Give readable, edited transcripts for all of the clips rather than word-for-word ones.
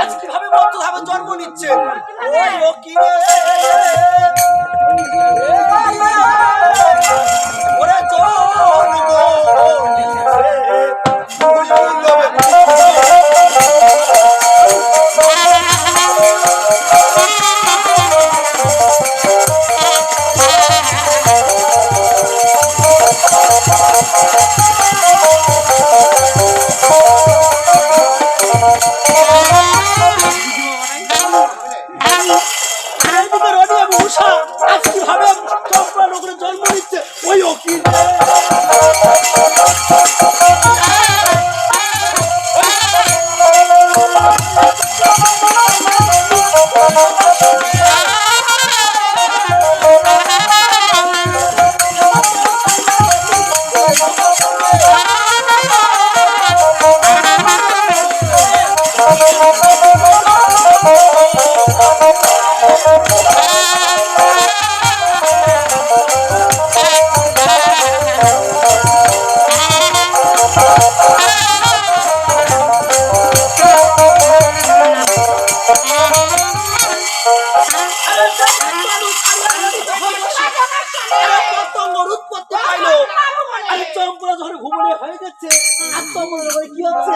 আজ কিভাবে মর্তভাবে জন্ম নিচ্ছে ওই ও কি রে ওরে জন্ম নিচ্ছে ওই ও কি ঘুমনে হয়ে যাচ্ছে আর তোমার কি হচ্ছে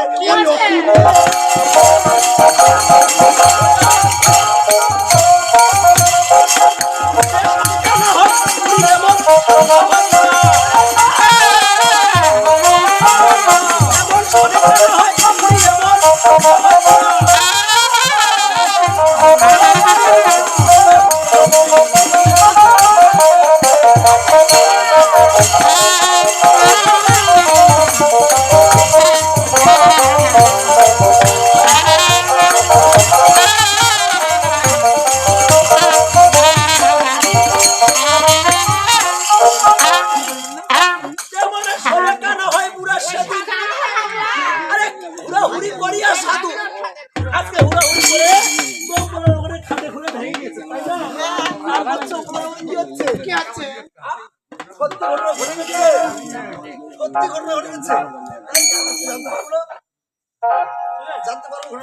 জানতে পারবো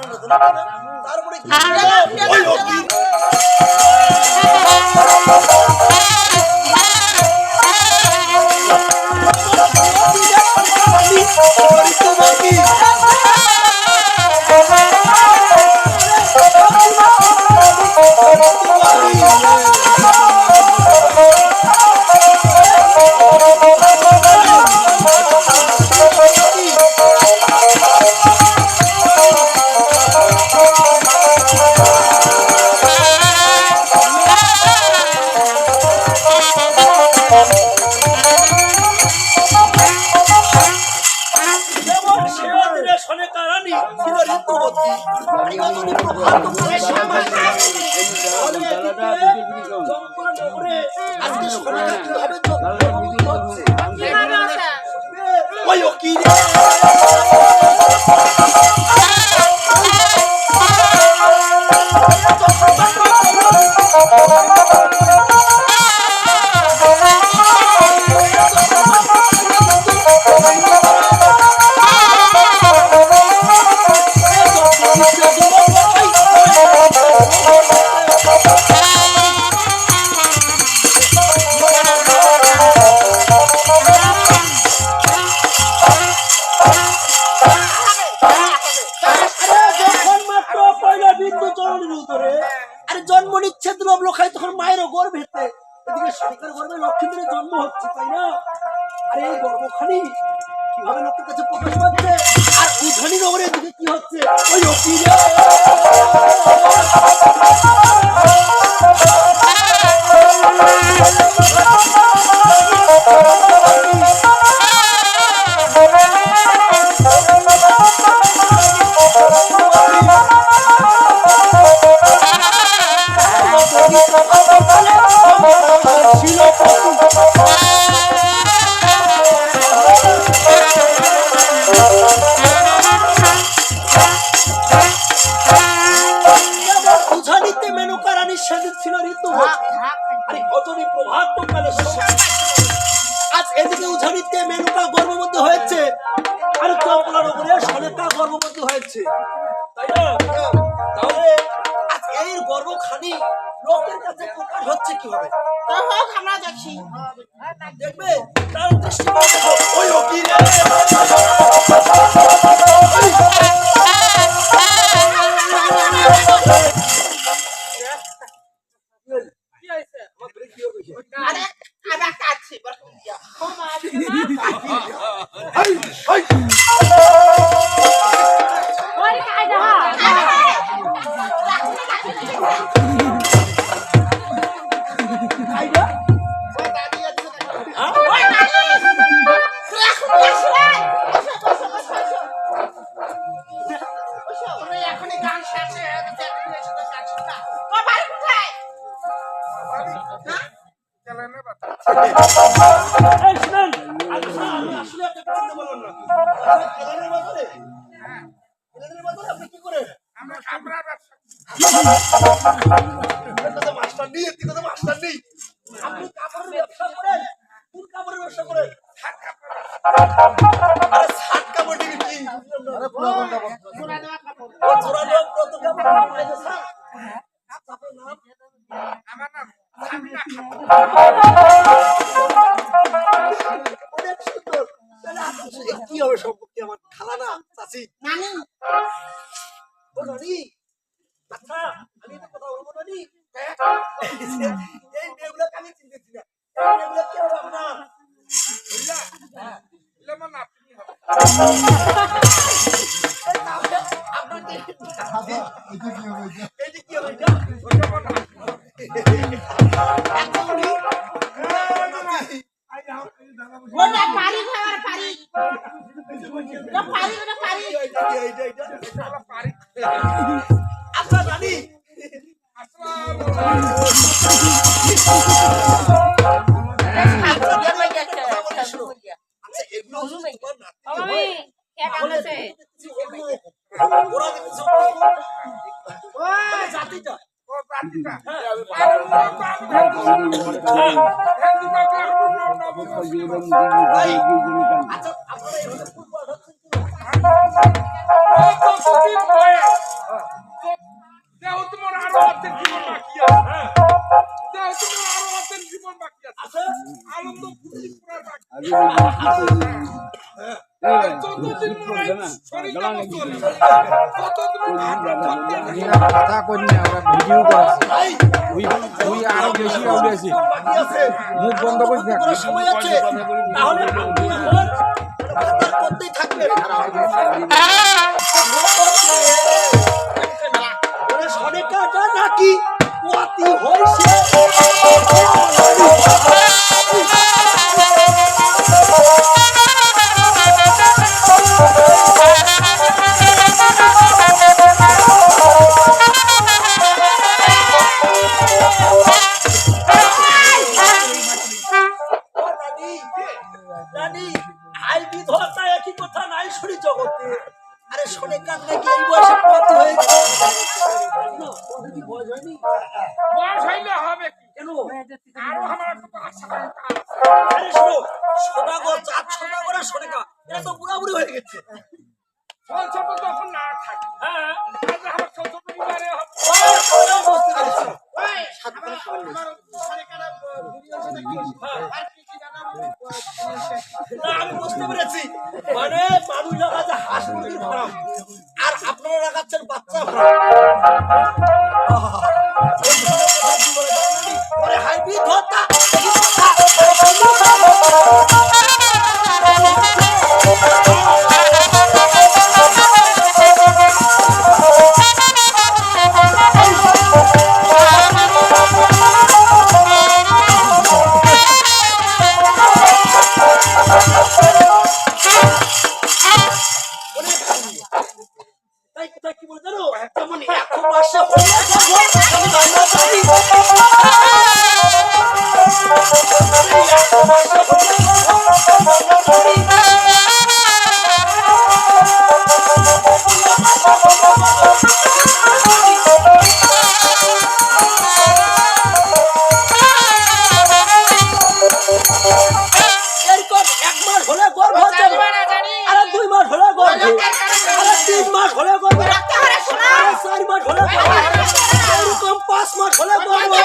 তারপরে জন্ম নিচ্ছে দ্রব লোকায় তখন মায়েরও গর্ভেতে এদিকে সরকার গর্ভে লক্ষ্মীদের জন্ম হচ্ছে তাই না আরে এই গর্ভখানি কিভাবে লোকের কাছে প্রকাশ পাচ্ছে আর উধানি নগরে এদিকে কি হচ্ছে ওই অকিরে আরে চম্পলা নগরে সনেকা গর্ভবতী হয়েছে, তাই না? তাহলে আজ এই গর্ভখানি লোকের কাছে প্রকাশ হচ্ছে কিভাবে? তো হোক, আমরা দেখছি। দেখবে তার দৃষ্টি ওই উকিল আরে আমরা কাটছি বরকম দিয়া। এখনই গান শেষে বাড়ি কোথায়? এই শুনেন, আচ্ছা আমি আসলে আপনাকে চিনতে পারলাম না। আচ্ছা, খেলানের বাজারে? খেলানের বাজারে আপনি কি করেন? আমরা কাপড়ের ব্যবসা এটা তো মাস্টার নেই, এদিকে তো মাস্টার নেই। আপনি কাপড়ের ব্যবসা করেন? কোন কাপড়ের ব্যবসা করেন? আরে শার্ট কাপড় নিবি কি? জোড়া দেওয়া কাপড়। ও জোড়া দেওয়া পুরাতন কাপড় বানাই দে, স্যার। আপনার নাম? আমার নাম সামিনা খাতুন। অনেক সুন্দর। তাহলে আপনার সাথে কি হবে সম্পর্কে? আমার খালা না চাচি? নানি ও নানি? আচ্ছা, আমি একটা কথা বলবো নানি। এই মেয়েগুলোকে আমি চিনতেছি না। এই মেয়েগুলো কি হবে আপনার? বুঝলা? এলে আমার নাতনি হবে। এই তাহলে আপনার কি? এইটা কি হবে এটা? ওটা আমার নাতনি হবে। একটা নানি? ওটা পারি খাবার পারি। ওটা পারি, ওটা পারি। এইটা। শালা পারি। আচ্ছা নানি, আসসালামু আলাইকুম। খাবার দিয়ে লই গেছে। আচ্ছা এগুলো যদি তোমার নাতি হয়, তাহলে দেখতেছি অন্যরকম। ওরা দেখতেছি অন্যরকম। মানে জাতিটা। ও জাতিটা। হ্যাঁ। আরে লোক আমি ভাই, আচ্ছা আপনারা এইভাবে ফুটবল হচ্ছেন কি না? তোমার আরো অর্ধেক জীবন বাকি আছে। তোমার আরো অর্ধেক জীবন বাকি আছে। আচ্ছা আনন্দ ফুর্তি করার বাকি। হ্যাঁ। যতদিন মনে হয় শরীরটা মতো হলো, ততদিন কথা করি না, ওরা ভিডিও করেছে। ভাই, ওই আরো বেশি উঠেছে। বাকি আছে। মুখ বন্ধ করে দেখ। করার সময় আছে। তাহলে আপনি এখন ব্যাপার করতেই থাকবেন। ওরে সনেকাটা নাকি পোয়াতি হইছে? ও নানি, নানি, আই বিধতা একই কথা নাই শুনি জগতে। আরে সনেকার নাকি এই বয়সে পোয়াতি হয়ে গেছে। না, ওদের কি বয়স হয়নি? বয়স হইলে হবে কি? কেন? আরো আমার একটা আশা আছে। আরে শোনো, সদাগর, চাঁদ সদাগর আর সনেকা, এরা তো বুড়াবুড়ি হয়ে গেছে। ফল ছোট যখন না থাকে, হ্যাঁ, তাহলে আমার ছোট পরিবারে হবে। ওরা বুঝতে পেরেছি। ওই সাত করে খাবার নেই। আমার সরকারের ভিডিও আছে নাকি? আর কি কি দাদা না, আমি বুঝতে পেরেছি। মানে মানুষ লাগাচ্ছে হাঁস মুরগির ফার্ম, আর আপনারা লাগাচ্ছেন বাচ্চা ফার্ম। ওরে হাইব্রিড ধরতা, কি কথা? অনেক সুন্দর। তাই কথা কি বলে জানো? যেমন গর্ভে, আরে 3 মাস হলে গর্ভে, রক্ত হরে শোনা। আরে 4 মাস হলে গর্ভে, এরকম 5 মাস হলে গর্ভে,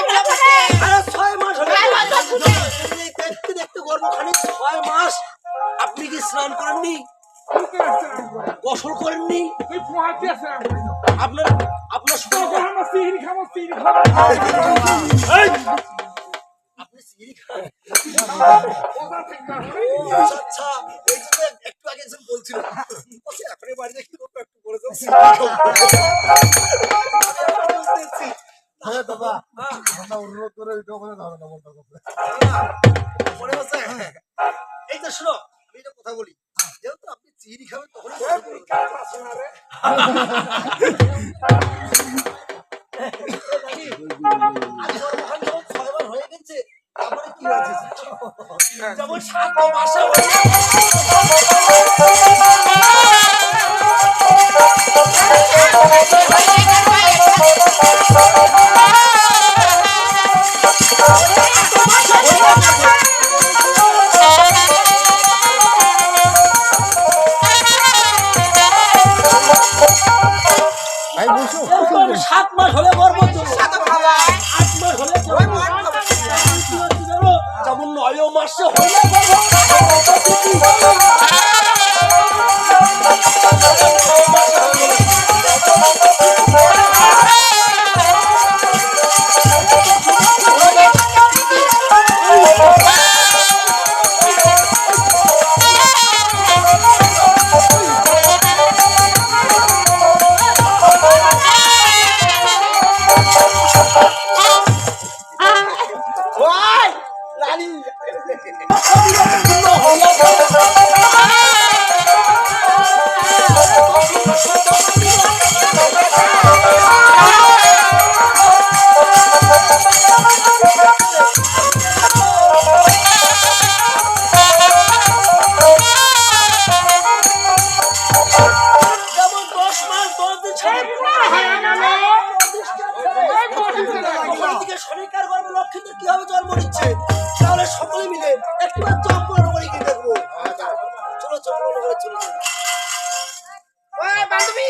আরে 6 মাস হলে গর্ভে। এই দেখতে দেখতে গর্ভখানি 6 মাস। আপনি কি স্নান করেননি, গোসল করেননি? তুই পোহাতে আছে আপনার আপনার শরীরে আমরা সিঁড়ি খাবো সিঁড়ি খাবো এই! আপনি সিগারেট খান? আচ্ছা, এই জন্য একটু আগে একজন বলছিল বলছে, এখনই বাড়িতে কি করবো, একটু করে যাও, সিগারেট খাও। হ্যাঁ দাদা আমরা অনুরোধ করে এটা বলে দাও না বলতে করতে মনে হচ্ছে এই তো শোনো, আমি একটা কথা বলি, যেহেতু আপনি চিনি খাবেন তখন হয়ে গেছে, তারপরে কি হয়েছে যেমন 7 মাসে ভাই বসো 7 মাস হলে গর্ভ চলে, 8 মাস হলে গর্ভ, যেমন 9 মাসে হলে যেমন 10 মাস 10 দিন ছেড়ে শনিকার গর্ভে লক্ষ্মীদের কিভাবে জন্ম নিচ্ছে, তাহলে সকলে মিলে একটু চম্পল করে কি দেখবো। চলো চম্পল করে চলে যাবো। ওই বান্ধবী